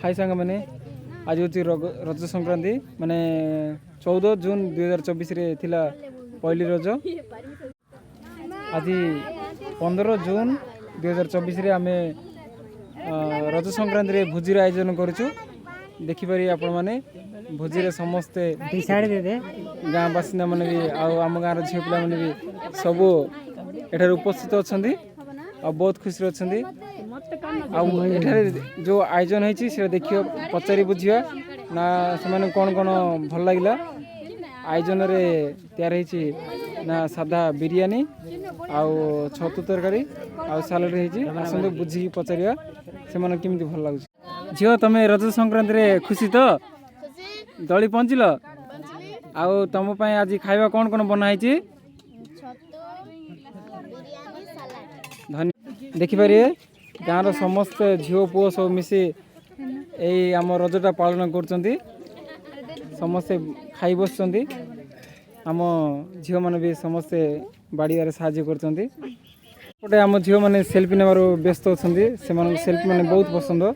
हाय सांग मैंने आज हूँ रज संक्रांति माने 14 जून 2024 रे थिला पहली रज। आज 15 जून 2024 रे आमे रज संक्रांति रे भोजी आयोजन करूँ। देखिपारे आपण मैंने भोजी रे समस्ते गाँ बासिंदा मैंने भी आम गाँव झील पिला मैंने भी सबू एठार उपस्थित अच्छा बहुत खुशी अच्छा जो आयोजन होती से देखिए पचारि बुझिया ना से कौन कौन भल लगे आयोजन रे तैयार होती ना साधा बिरियानी आउ छतु तरकारी आउ सालाड होती बुझी पचारिया से केमती भल लगुच। झील तुम रज संक्रांति रे खुशी तो दली पहुँचल आउ तुम आज खाଇବା कौन कौन बनाई धन्यवाद। देखिपारे गाँव समस्त झील पुओ सब मिसी यही आम रजटा पालन कर समस्ते खाई बस आम झील मैंने भी समस्ते बाड़ियारे साहाय्य कर आम झील मैंने सेल्फी नेबार व्यस्त अच्छा से सेल्फी मैंने बहुत पसंद।